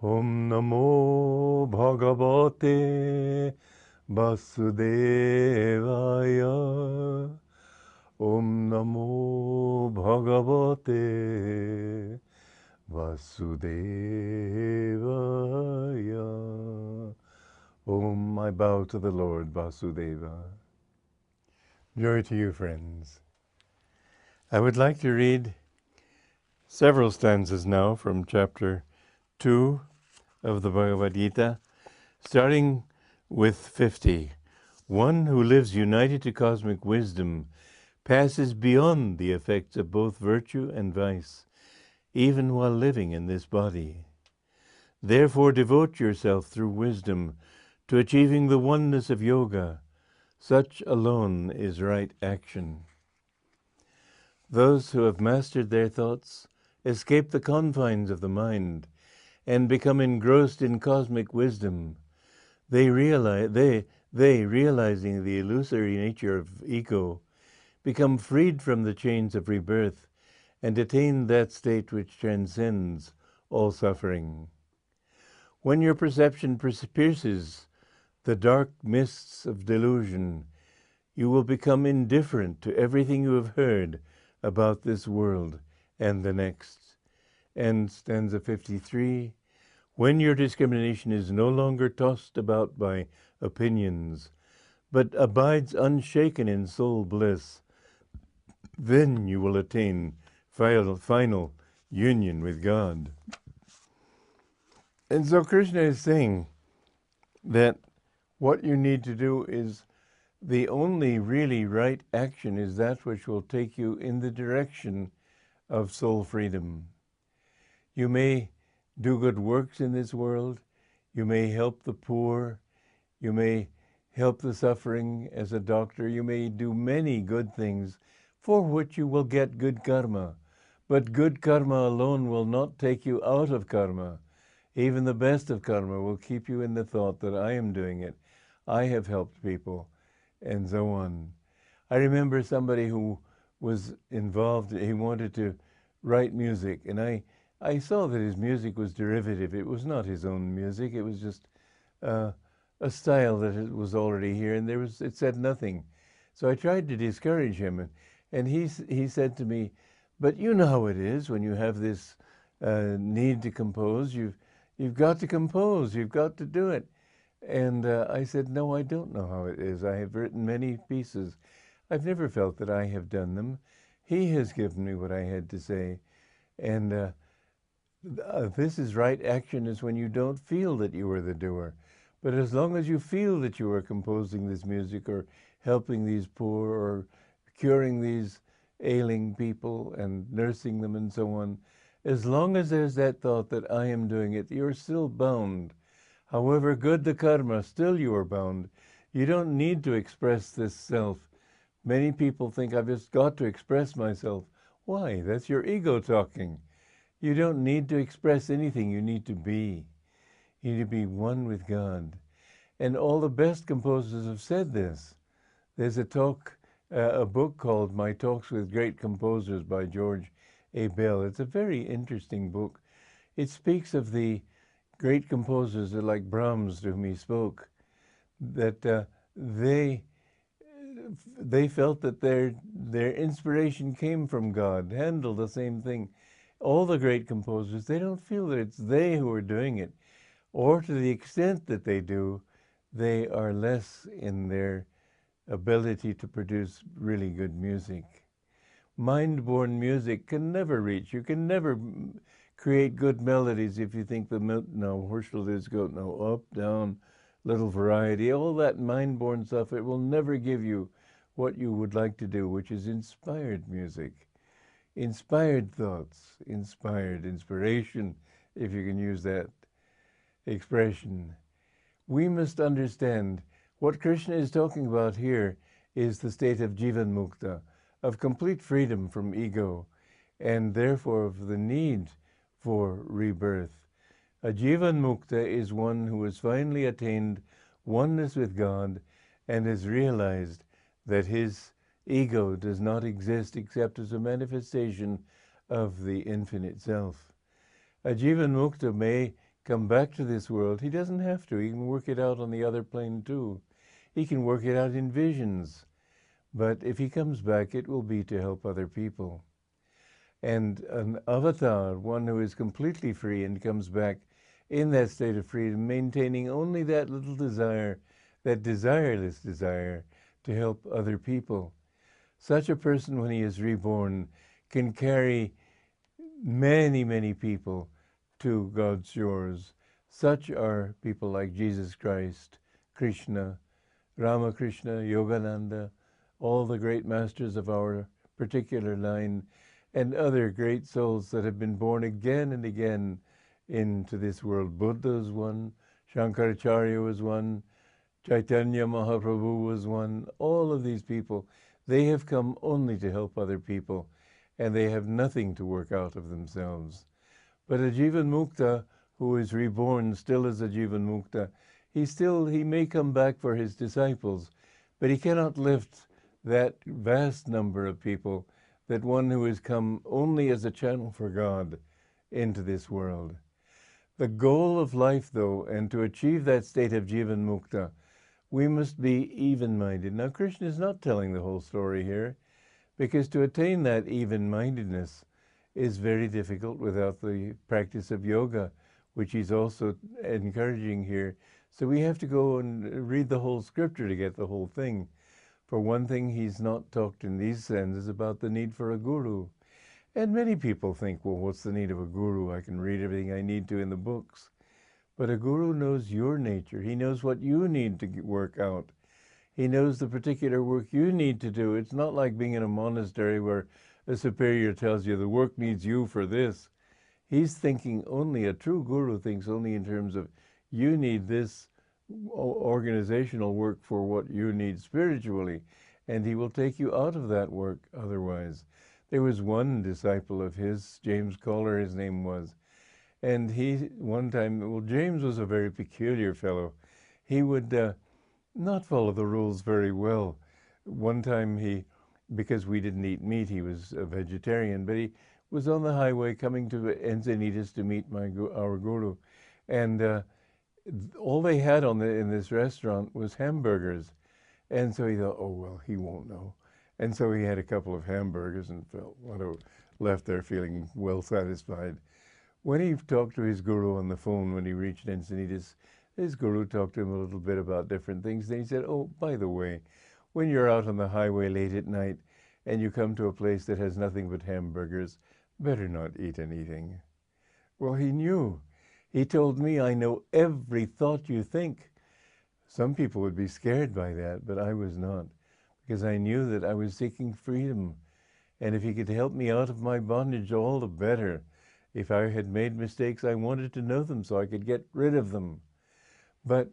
Om Namo Bhagavate Vasudevaya. Om Namo Bhagavate Vasudevaya. Om, I bow to the Lord Vasudeva. Joy to you, friends. I would like to read several stanzas now from chapter 2 of the Bhagavad Gita, starting with 50. One who lives united to cosmic wisdom passes beyond the effects of both virtue and vice, even while living in this body. Therefore devote yourself through wisdom to achieving the oneness of yoga. Such alone is right action. Those who have mastered their thoughts escape the confines of the mind and become engrossed in cosmic wisdom. They realizing the illusory nature of ego, become freed from the chains of rebirth and attain that state which transcends all suffering. When your perception pierces the dark mists of delusion, you will become indifferent to everything you have heard about this world and the next. And stanza 53, when your discrimination is no longer tossed about by opinions, but abides unshaken in soul bliss, then you will attain final union with God. And so Krishna is saying that what you need to do is the only really right action is that which will take you in the direction of soul freedom. You may do good works in this world. You may help the poor. You may help the suffering as a doctor. You may do many good things for which you will get good karma. But good karma alone will not take you out of karma. Even the best of karma will keep you in the thought that I am doing it. I have helped people, and so on. I remember somebody who was involved, he wanted to write music, and I saw that his music was derivative. It was not his own music. It was just a style that was already here, and it said nothing. So I tried to discourage him, and he said to me, but you know how it is when you have this need to compose. You've got to compose. You've got to do it. And I said, no, I don't know how it is. I have written many pieces. I've never felt that I have done them. He has given me what I had to say. And this is right action, is when you don't feel that you are the doer. But as long as you feel that you are composing this music or helping these poor or curing these ailing people and nursing them and so on, as long as there's that thought that I am doing it, you're still bound. However good the karma, still you are bound. You don't need to express this self. Many people think I've just got to express myself. Why? That's your ego talking. You don't need to express anything. You need to be. You need to be one with God. And all the best composers have said this. There's a book called My Talks with Great Composers by George A. Bell. It's a very interesting book. It speaks of the great composers like Brahms, to whom he spoke, that they felt that their inspiration came from God. Handel, the same thing. All the great composers, they don't feel that it's they who are doing it, or to the extent that they do, they are less in their ability to produce really good music. Mind-born music can never reach. You can never create good melodies if you think where shall this go? No, up, down, little variety, all that mind-born stuff, it will never give you what you would like to do, which is inspired music, inspired thoughts, inspired inspiration, if you can use that expression. We must understand what Krishna is talking about here is the state of Jivan Mukta, of complete freedom from ego, and therefore of the need for rebirth. A Jivan Mukta is one who has finally attained oneness with God and has realized that his ego does not exist except as a manifestation of the infinite self. A Jivan Mukta may come back to this world, he doesn't have to. He can work it out on the other plane too. He can work it out in visions. But if he comes back, it will be to help other people. And an avatar, one who is completely free and comes back in that state of freedom, maintaining only that little desire, that desireless desire to help other people. Such a person, when he is reborn, can carry many, many people to God's shores. Such are people like Jesus Christ, Krishna, Ramakrishna, Yogananda, all the great masters of our particular line, and other great souls that have been born again and again into this world. Buddha is one, Shankaracharya was one, Chaitanya Mahaprabhu was one. All of these people, they have come only to help other people, and they have nothing to work out of themselves. But a Jivan Mukta, who is reborn still as a Jivan Mukta, he may come back for his disciples, but he cannot lift that vast number of people that one who has come only as a channel for God into this world. The goal of life, though, and to achieve that state of Jivan Mukta, we must be even-minded. Now, Krishna is not telling the whole story here, because to attain that even-mindedness is very difficult without the practice of yoga, which he's also encouraging here. So we have to go and read the whole scripture to get the whole thing. For one thing, he's not talked in these sentences about the need for a guru. And many people think, well, what's the need of a guru? I can read everything I need to in the books. But a guru knows your nature. He knows what you need to work out. He knows the particular work you need to do. It's not like being in a monastery where a superior tells you the work needs you for this. He's thinking only, a true guru thinks only in terms of you need this organizational work for what you need spiritually, and he will take you out of that work otherwise. There was one disciple of his, James Collar his name was, and he, one time, well, James was a very peculiar fellow. He would not follow the rules very well. One time because we didn't eat meat, he was a vegetarian, but he was on the highway coming to Encinitas to meet our guru, and all they had in this restaurant was hamburgers. And so he thought, oh, well, he won't know. And so he had a couple of hamburgers and left there feeling well satisfied. When he talked to his guru on the phone, when he reached Encinitas, his guru talked to him a little bit about different things. Then he said, oh, by the way, when you're out on the highway late at night and you come to a place that has nothing but hamburgers, better not eat anything. Well, he knew. He told me, I know every thought you think. Some people would be scared by that, but I was not, because I knew that I was seeking freedom. And if he could help me out of my bondage, all the better. If I had made mistakes, I wanted to know them so I could get rid of them. But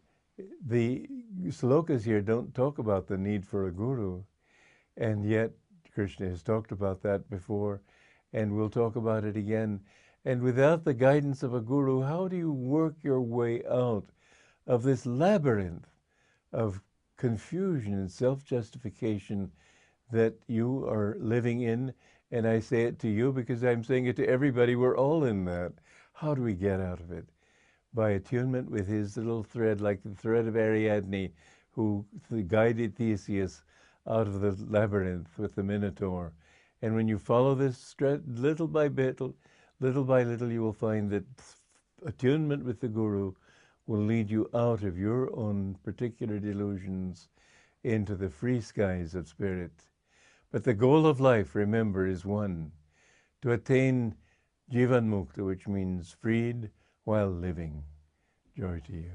the slokas here don't talk about the need for a guru. And yet, Krishna has talked about that before, and we'll talk about it again. And without the guidance of a guru, how do you work your way out of this labyrinth of confusion and self-justification that you are living in? And I say it to you because I'm saying it to everybody. We're all in that. How do we get out of it? By attunement with his little thread, like the thread of Ariadne, who guided Theseus out of the labyrinth with the Minotaur. And when you follow this thread little by little, you will find that attunement with the Guru will lead you out of your own particular delusions into the free skies of spirit. But the goal of life, remember, is one: to attain Jivan Mukta, which means freed while living. Joy to you.